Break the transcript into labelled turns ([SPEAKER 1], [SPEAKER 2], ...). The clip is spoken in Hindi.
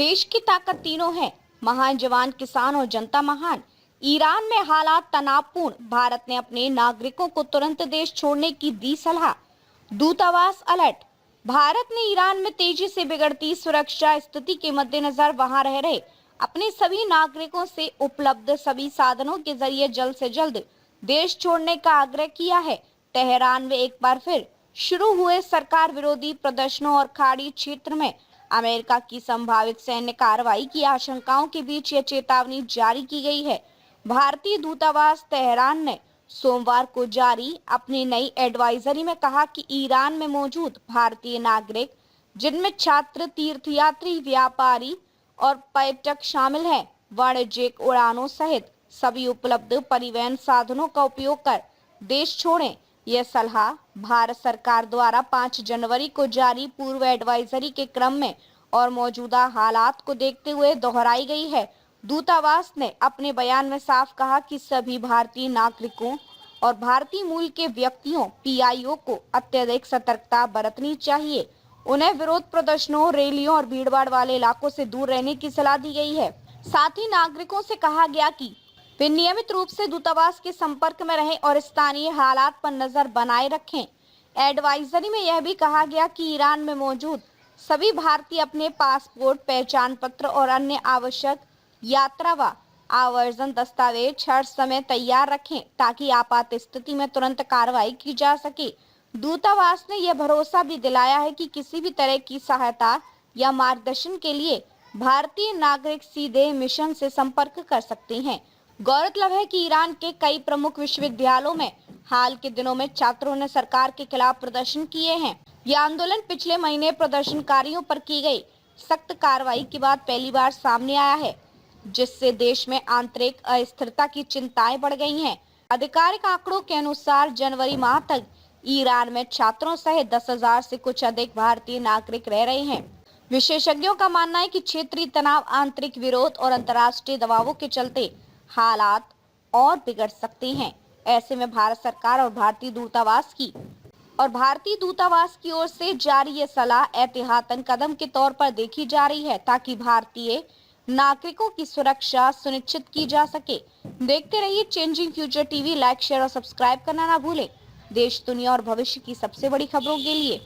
[SPEAKER 1] देश की ताकत तीनों है, महान जवान, किसान और जनता महान। ईरान में हालात तनावपूर्ण, भारत ने अपने नागरिकों को तुरंत देश छोड़ने की दी सलाह। दूतावास अलर्ट। भारत ने ईरान में तेजी से बिगड़ती सुरक्षा स्थिति के मद्देनजर वहां रह रहे अपने सभी नागरिकों से उपलब्ध सभी साधनों के जरिए जल्द से जल्द देश छोड़ने का आग्रह किया है। तेहरान में एक बार फिर शुरू हुए सरकार विरोधी प्रदर्शनों और खाड़ी क्षेत्र में अमेरिका की संभावित सैन्य कार्रवाई की आशंकाओं के बीच यह चेतावनी जारी की गई है। भारतीय दूतावास तेहरान ने सोमवार को जारी अपनी नई एडवाइजरी में कहा कि ईरान में मौजूद भारतीय नागरिक, जिनमें छात्र, तीर्थयात्री, व्यापारी और पर्यटक शामिल हैं, वाणिज्यिक उड़ानों सहित सभी उपलब्ध परिवहन साधनों का उपयोग कर देश छोड़ें। यह सलाह भारत सरकार द्वारा 5 जनवरी को जारी पूर्व एडवाइजरी के क्रम में और मौजूदा हालात को देखते हुए दोहराई गई है। दूतावास ने अपने बयान में साफ कहा कि सभी भारतीय नागरिकों और भारतीय मूल के व्यक्तियों पीआईओ को अत्यधिक सतर्कता बरतनी चाहिए। उन्हें विरोध प्रदर्शनों, रैलियों और भीड़भाड़ वाले इलाकों से दूर रहने की सलाह दी गई है। साथ ही नागरिकों से कहा गया कि वे नियमित रूप से दूतावास के संपर्क में रहें और स्थानीय हालात पर नजर बनाए रखें। एडवाइजरी में यह भी कहा गया कि ईरान में मौजूद सभी भारतीय अपने पासपोर्ट, पहचान पत्र और अन्य आवश्यक यात्रा व आवर्जन दस्तावेज हर समय तैयार रखें ताकि आपात स्थिति में तुरंत कार्रवाई की जा सके। दूतावास ने यह भरोसा भी दिलाया है कि किसी भी तरह की सहायता या मार्गदर्शन के लिए भारतीय नागरिक सीधे मिशन से संपर्क कर सकते हैं। गौरतलब है कि ईरान के कई प्रमुख विश्वविद्यालयों में हाल के दिनों में छात्रों ने सरकार के खिलाफ प्रदर्शन किए हैं। यह आंदोलन पिछले महीने प्रदर्शनकारियों पर की गई सख्त कार्रवाई के बाद पहली बार सामने आया है, जिससे देश में आंतरिक अस्थिरता की चिंताएं बढ़ गई हैं। आधिकारिक आंकड़ों के अनुसार जनवरी माह तक ईरान में छात्रों सहित 10,000 से कुछ अधिक भारतीय नागरिक रह रहे हैं। विशेषज्ञों का मानना है कि क्षेत्रीय तनाव, आंतरिक विरोध और अंतर्राष्ट्रीय दबावों के चलते हालात और बिगड़ सकते हैं। ऐसे में भारत सरकार और भारतीय दूतावास की ओर से जारी ये सलाह एहतियातन कदम के तौर पर देखी जा रही है ताकि भारतीय नागरिकों की सुरक्षा सुनिश्चित की जा सके। देखते रहिए changing future TV. Like, share और सब्सक्राइब करना ना भूलें। देश, दुनिया और भविष्य की सबसे बड़ी खबरों के लिए।